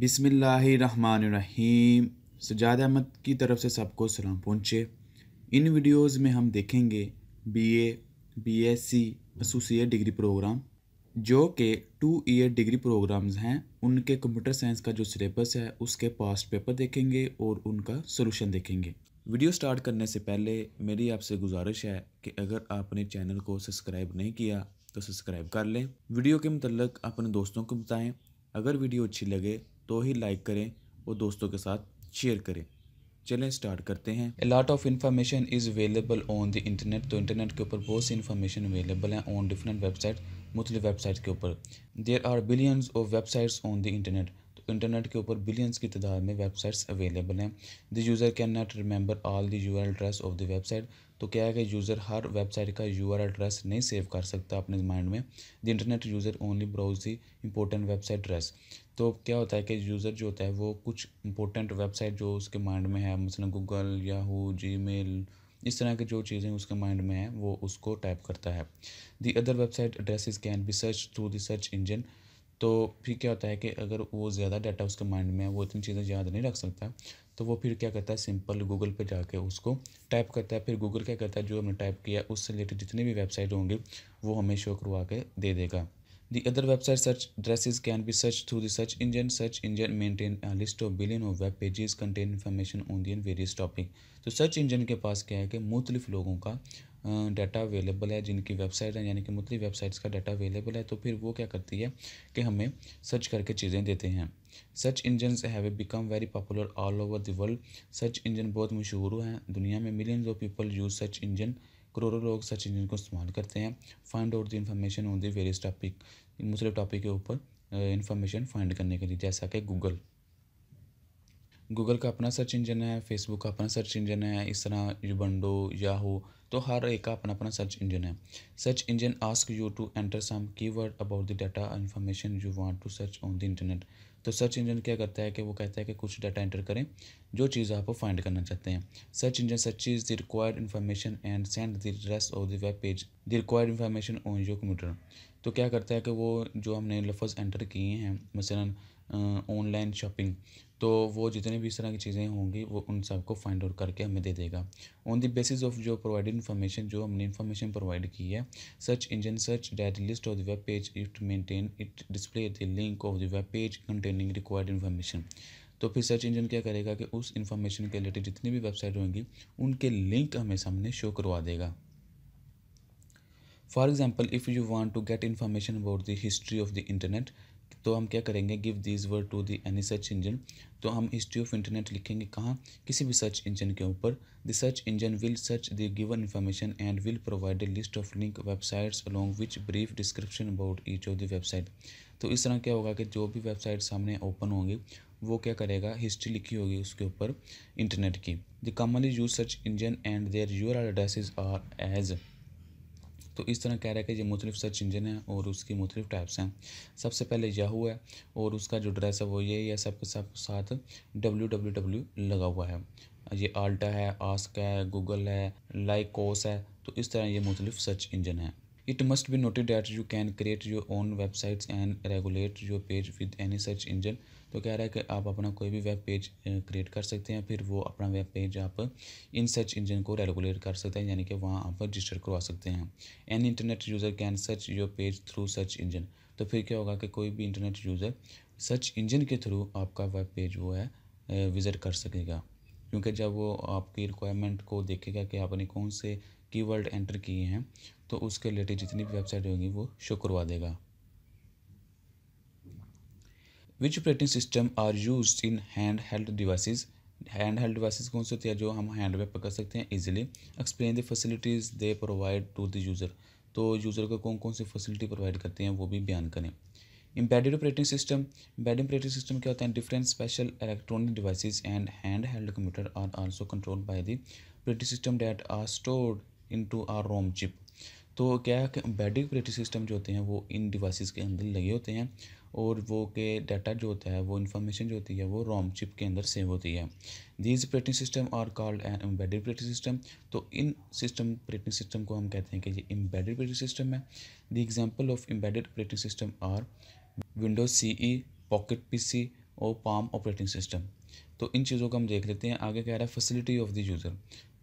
बिस्मिल्लाहिर्रहमानिर्रहीम। सजाद अहमद की तरफ से सबको सलाम पहुँचे। इन वीडियोस में हम देखेंगे BA, BSc, associate degree program जो कि 2 ईयर डिग्री प्रोग्राम्स हैं। उनके कंप्यूटर साइंस का जो सिलेबस है उसके पास्ट पेपर देखेंगे और उनका सॉल्यूशन देखेंगे। वीडियो स्टार्ट करने से पहले मेरी आपसे गुजारिश है कि अगर आपने चैनल को सब्सक्राइब नहीं किया तो सब्सक्राइब कर लें। वीडियो के मतलब अपने दोस्तों को बताएं। अगर वीडियो अच्छी लगे तो ही लाइक करें और दोस्तों के साथ शेयर करें। चलें स्टार्ट करते हैं। A lot of information is available on the internet. तो इंटरनेट के ऊपर बहुत सी इन्फॉर्मेशन अवेलेबल है ऑन डिफरेंट वेबसाइट, मुख्तलिफ वेबसाइट के ऊपर। There are billions of websites on the internet. तो इंटरनेट के ऊपर बिलियंस की तादाद में वेबसाइट्स अवेलेबल हैं। The user can not remember all the URL address of the website. तो क्या है कि यूज़र हर वेबसाइट का यूआरएल एड्रेस नहीं सेव कर सकता अपने माइंड में। The internet user only browse the important website address. तो क्या होता है कि यूज़र जो होता है वो कुछ इंपॉर्टेंट वेबसाइट जो उसके माइंड में है, मसलन गूगल, याहू, जीमेल, इस तरह की जो चीज़ें उसके माइंड में है वो उसको टाइप करता है। The other website addresses can be search through the search engine. तो फिर क्या होता है कि अगर वो ज़्यादा डाटा उसके माइंड में है, वो इतनी चीज़ें याद नहीं रख सकता, तो वो फिर क्या करता है, सिंपल गूगल पे जाके उसको टाइप करता है। फिर गूगल क्या करता है, जो हमने टाइप किया उससे रिलेटेड जितनी भी वेबसाइट होंगी वो हमें शो करवा के दे देगा। The other website search addresses can be searched through the search engine. Search engine maintain a list of billion of web pages contain information on the various topic. तो search engine के पास क्या है कि मुख्तलिफ लोगों का डाटा अवेलेबल है, जिनकी वेबसाइट है, यानी कि मुख्तलिफ वेबसाइट्स का डाटा अवेलेबल है। तो फिर वो क्या करती है कि हमें सर्च करके चीज़ें देते हैं। Search engines have become very popular all over the world. Search engine बहुत मशहूर हैं दुनिया में। Millions of people use search engine. करोड़ों लोग सर्च इंजन को इस्तेमाल करते हैं। Find out the information on the various topic. मुख्तलिफ टॉपिक के ऊपर इंफॉर्मेशन फाइंड करने के लिए, जैसा कि गूगल का अपना सर्च इंजन है, फेसबुक का अपना सर्च इंजन है, इस तरह युबंडो, याहू, तो हर एक का अपना अपना सर्च इंजन है। Search engine ask you to enter some keyword about the data information you want to search on the internet. तो सर्च इंजन क्या करता है कि वो कहता है कि कुछ डाटा एंटर करें जो चीज़ आप फाइंड करना चाहते हैं। Search engine searches the required information and send the rest of the web page the required information on your computer. तो क्या करता है कि वो जो हमने लफ्ज़ एंटर किए हैं, मसलन ऑनलाइन शॉपिंग, तो वो जितने भी इस तरह की चीज़ें होंगी वो उन सब को फाइंड आउट करके हमें दे देगा ऑन द बेसिस ऑफ जो प्रोवाइडेड इन्फॉर्मेशन, जो हमने इन्फॉर्मेशन प्रोवाइड की है। Search engine search that list of the web page it maintain it display the link of the web page containing required information. तो फिर सर्च इंजन क्या करेगा कि उस इन्फॉर्मेशन के रिलेटेड जितनी भी वेबसाइट होंगी उनके लिंक हमें सामने शो करवा देगा। For example, if you want to get information about the history of the internet, तो हम क्या करेंगे, give this word to the any search engine. तो हम हिस्ट्री ऑफ इंटरनेट लिखेंगे कहाँ, किसी भी सर्च इंजन के ऊपर। The search engine will search the given information and will provide a list of link websites along which brief description about each of the website. तो इस तरह क्या होगा कि जो भी वेबसाइट सामने ओपन होंगी वो क्या करेगा, हिस्ट्री लिखी होगी उसके ऊपर इंटरनेट की। The commonly use search engine and their URL addresses are as. तो इस तरह कह रहा है कि ये मुख्तलिफ सर्च इंजन है और उसकी मुख्तलिफ टाइप्स हैं। सबसे पहले याहू है और उसका जो एड्रेस है वो यही है, सबके सब साथ www लगा हुआ है। ये आल्टा है, आस्क है, गूगल है, लाइकोस है। तो इस तरह ये मुख्तलिफ सर्च इंजन है। It must be noted that you can create your own websites and regulate your page with any search engine. तो कह रहा है कि आप अपना कोई भी वेब पेज क्रिएट कर सकते हैं, फिर वो अपना वेब पेज आप इन सर्च इंजन को रेगुलेट कर सकते हैं, यानी कि वहाँ आप रजिस्टर करवा सकते हैं। Any internet user can search your page through search engine. तो फिर क्या होगा कि कोई भी इंटरनेट यूज़र सर्च इंजन के थ्रू आपका वेब पेज वो है विज़िट कर सकेगा, क्योंकि जब वो आपकी रिक्वायरमेंट को देखेगा कि आपने कौन से कीवर्ड एंटर किए हैं तो उसके रिलेटेड जितनी भी वेबसाइट होगी वो शो करवा देगा। Which operating system are use in hand held devices. Hand held devices कौन सी होती है जो हम हैंड में पकड़ सकते हैं easily. Explain the facilities they provide to the user. तो यूज़र को कौन कौन सी फैसिलिटी प्रोवाइड करते हैं वो भी बयान करें। Embedded operating system. Embedded operating system क्या होता है, different special electronic devices and hand held computer are also controlled by the operating system that are stored into are ROM chip. तो क्या है कि एम्बेडेड ऑपरेटिंग सिस्टम जो होते हैं वो इन डिवाइसेस के अंदर लगे होते हैं और वो के डाटा जो होता है, वो इन्फॉर्मेशन जो होती है वो रोम चिप के अंदर सेव होती है। These operating system are called an embedded operating system. तो इन सिस्टम ऑपरेटिंग सिस्टम को हम कहते हैं कि ये एम्बेडेड ऑपरेटिंग सिस्टम है। The example of embedded operating system are Windows CE, pocket PC और पाम ऑपरेटिंग सिस्टम। तो इन चीज़ों को हम देख लेते हैं। आगे कह रहा है फैसिलिटी ऑफ द यूज़र।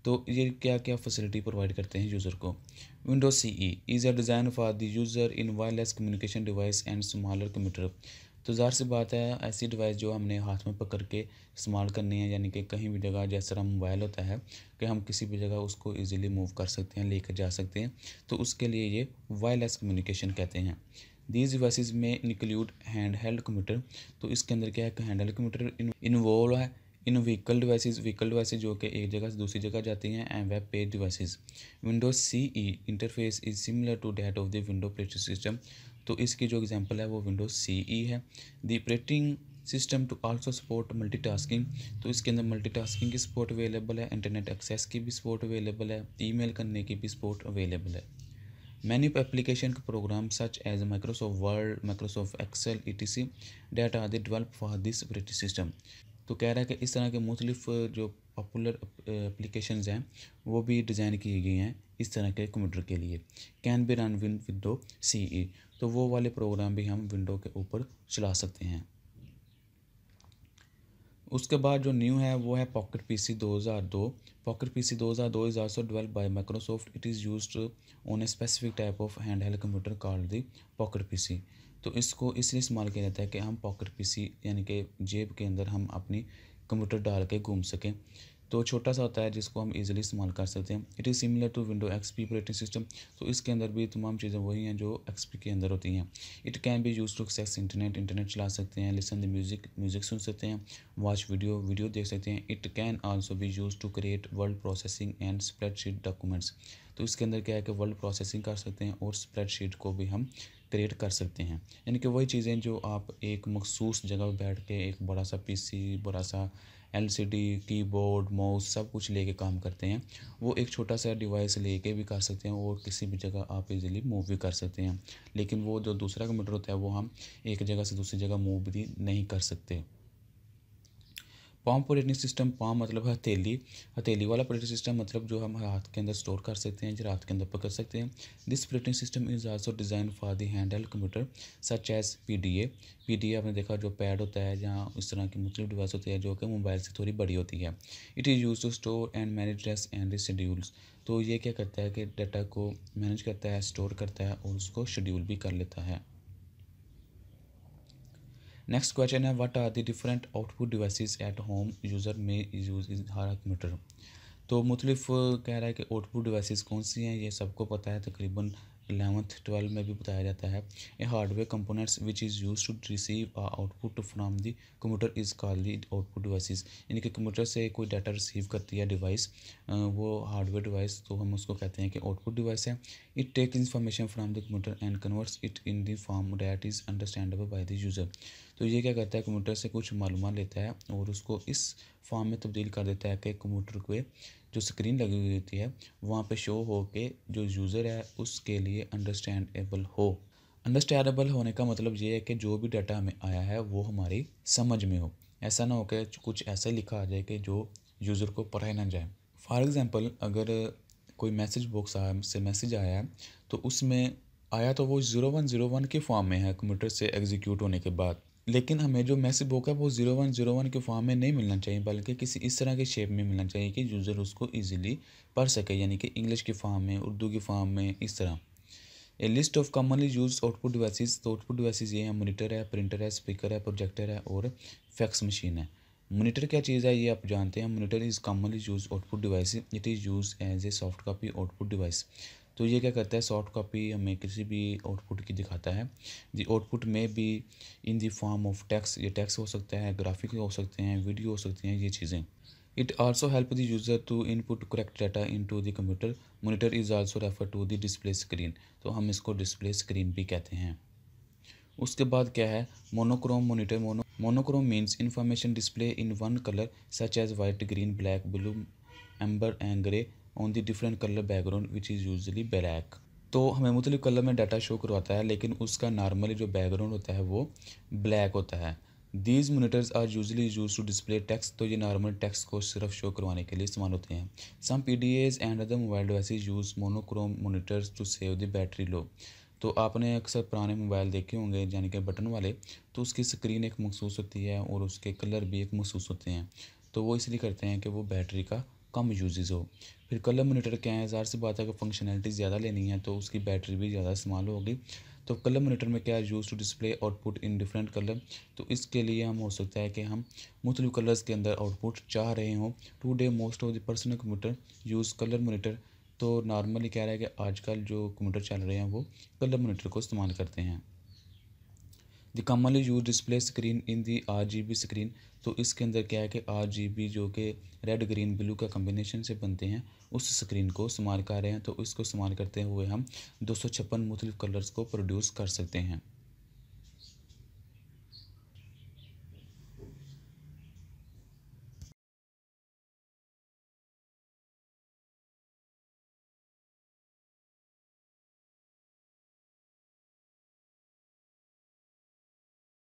तो ये क्या क्या फैसिलिटी प्रोवाइड करते हैं यूज़र को। Windows CE is a design for the user in wireless communication device and smaller computer. तो ज़ाहिर सी बात है, ऐसी डिवाइस जो हमने हाथ में पकड़ के इस्तेमाल करनी है, यानी कि कहीं भी जगह, जैसे तरह मोबाइल होता है कि हम किसी भी जगह उसको इजीली मूव कर सकते हैं, लेकर जा सकते हैं, तो उसके लिए ये वायरलेस कम्युनिकेशन कहते हैं। दीज डिवाइसेस में इंक्लूड हैंड हेल्ड कंप्यूटर। तो इसके अंदर क्या है कि हैंड हेल्ड कंप्यूटर इन्वॉल्व है इन व्हीकल डिवाइसेस जो कि एक जगह से दूसरी जगह जाती हैं, and web page devices. Windows CE interface is similar to that of the window operating system. तो इसकी जो एग्जांपल है वो विंडोज CE है। The operating system too also support multitasking. तो इसके अंदर मल्टीटास्किंग की सपोर्ट अवेलेबल है, इंटरनेट एक्सेस की भी सपोर्ट अवेलेबल है, ईमेल करने की भी सपोर्ट अवेलेबल है। Many application programs such as Microsoft Word, Microsoft Excel, etc. that are developed for this operating system। तो कह रहा है कि इस तरह के मुख्तलिफ जो पॉपुलर एप्लीकेशंस हैं वो भी डिज़ाइन की गई हैं इस तरह के कंप्यूटर के लिए। Can be run win window CE। तो वो वाले प्रोग्राम भी हम विंडो के ऊपर चला सकते हैं। उसके बाद जो न्यू है वो है pocket PC 2002। Pocket PC 2002 is also developed by Microsoft. It is used on a specific type of hand held computer called the pocket PC। तो इसको इसलिए इस्तेमाल किया जाता है कि हम पॉकेट PC यानी कि जेब के अंदर हम अपनी कंप्यूटर डाल के घूम सकें। तो छोटा सा होता है जिसको हम इजीली इस्तेमाल कर सकते हैं। It is similar to window XP operating system. तो इसके अंदर भी तमाम चीज़ें वही हैं जो XP के अंदर होती हैं। It can be use to access internet चला सकते हैं, लिसन द म्यूज़िक सुन सकते हैं, वॉच वीडियो देख सकते हैं। It can also be use to create word processing and spreadsheet documents. तो इसके अंदर क्या है कि वर्ड प्रोसेसिंग कर सकते हैं और स्प्रेडशीट को भी हम क्रिएट कर सकते हैं। यानी कि वही चीज़ें जो आप एक मखसूस जगह पर बैठ के एक बड़ा सा PC, बड़ा सा LCD, कीबोर्ड, माउस सब कुछ लेके काम करते हैं, वो एक छोटा सा डिवाइस लेके भी कर सकते हैं और किसी भी जगह आप इजीली मूव भी कर सकते हैं। लेकिन वो जो दूसरा कंप्यूटर होता है वो हम एक जगह से दूसरी जगह मूव भी नहीं कर सकते। पाम ऑपरेटिंग सिस्टम, पाम मतलब हथेली वाला ऑपरेटिंग सिस्टम मतलब जो हम हाथ के अंदर स्टोर कर सकते हैं, जो हाथ के अंदर पकड़ सकते हैं। This operating system is also design for the hand held computer such as PDA आपने देखा जो पैड होता है, जहाँ इस तरह की मुख्तलिफ डिवाइस होती है जो कि मोबाइल से थोड़ी बड़ी होती है। It is use to store and manage desk and schedules. तो ये क्या करता है कि डाटा को मैनेज करता है, स्टोर करता है और उसको शेड्यूल भी कर लेता है। नेक्स्ट क्वेश्चन है what are the different output devices at home user में यूज इन हर कंप्यूटर। तो मुख्तलिफ कह रहा है कि आउटपुट डिवाइसेस कौन सी हैं, ये सबको पता है, तकरीबन 11th-12 में भी बताया जाता है। A hardware components which is use to receive output from the computer is called the output devices. यानी कि कंप्यूटर से कोई डाटा रिसीव करती है डिवाइस, वो हार्डवेयर डिवाइस, तो हम उसको कहते हैं कि आउटपुट डिवाइस है। It take information from the computer and converts it in the form that is understandable by the user. तो ये क्या करता है, कंप्यूटर से कुछ मालूमात लेता है और उसको इस फॉर्म में तब्दील कर देता है कि कंप्यूटर को जो स्क्रीन लगी हुई होती है वहाँ पे शो हो के जो यूज़र है उसके लिए अंडरस्टैंडेबल हो। अंडरस्टैंडेबल होने का मतलब ये है कि जो भी डाटा हमें आया है वो हमारी समझ में हो। ऐसा ना हो कि कुछ ऐसा लिखा आ जाए कि जो यूज़र को पढ़ा ना जाए। फॉर एग्ज़ाम्पल, अगर कोई मैसेज बॉक्स से मैसेज आया है तो उसमें आया तो वो 0101 के फॉर्म में है कंप्यूटर से एग्जीक्यूट होने के बाद, लेकिन हमें जो मैसेज बुक है वो 0101 के फॉर्म में नहीं मिलना चाहिए, बल्कि किसी इस तरह के शेप में मिलना चाहिए कि यूज़र उसको इजीली पढ़ सके, यानी कि इंग्लिश के फॉर्म में, उर्दू के फॉर्म में, इस तरह। A list of commonly use output devices. तो आउटपुट डिवाइसेस ये हैं, मोनीटर है, प्रिंटर है, स्पीकर है, प्रोजेक्टर है और फैक्स मशीन है। मोनीटर क्या चीज़ है ये आप जानते हैं। Monitor is commonly use output device, it is use as a soft copy output device. तो ये क्या करता है, सॉफ्ट कॉपी हमें किसी भी आउटपुट की दिखाता है। द आउटपुट में भी इन द फॉर्म ऑफ टेक्स्ट, ये टेक्स्ट हो सकता है, ग्राफिक हो सकते हैं, वीडियो हो सकती हैं, ये चीज़ें। It also help the user to input correct data into the computer. Monitor is also refer to the display screen. तो हम इसको डिस्प्ले स्क्रीन भी कहते हैं। उसके बाद क्या है, monochrome monitor. Monochrome means information display in one colour such as white, green, black, blue, amber and grey on the different colour background which is usually black. तो हमें मुख्तलिफ कलर में डाटा शो करवाता है, लेकिन उसका नॉर्मली जो background होता है वो ब्लैक होता है। These monitors are usually use to display text. तो ये नॉर्मल टेक्स्ट को सिर्फ शो करवाने के लिए इस्तेमाल होते हैं। Some PDAs and other mobile devices use monochrome monitors to save the battery low. तो आपने अक्सर पुराने मोबाइल देखे होंगे यानी कि बटन वाले, तो उसकी स्क्रीन एक मखसूस होती है और उसके कलर भी एक मखसूस होते हैं। तो वो इसलिए करते हैं कि वो बैटरी का कम यूजेस हो। फिर कलर मॉनिटर क्या है, ज़ाहिर सी बात है कि फंक्शनैलिटी ज़्यादा लेनी है तो उसकी बैटरी भी ज़्यादा इस्तेमाल होगी। तो कलर मॉनिटर में क्या है, use to display output in different colour. तो इसके लिए हम हो सकता है कि हम मुख्तलिफ कलर्स के अंदर आउटपुट चाह रहे हों। Today most of the personal computer use colour monitor. तो नॉर्मली कह रहा है कि आजकल जो कंप्यूटर चल रहे हैं वो कलर मॉनिटर को इस्तेमाल करते हैं। The commonly use display screen in the RGB screen. तो इसके अंदर क्या है कि RGB जो कि रेड ग्रीन ब्लू का कम्बिनेशन से बनते हैं, उस स्क्रीन को इस्तेमाल कर रहे हैं। तो इसको इस्तेमाल करते हुए हम 256 मुख्तलिफ कलर्स को प्रोड्यूस कर सकते हैं।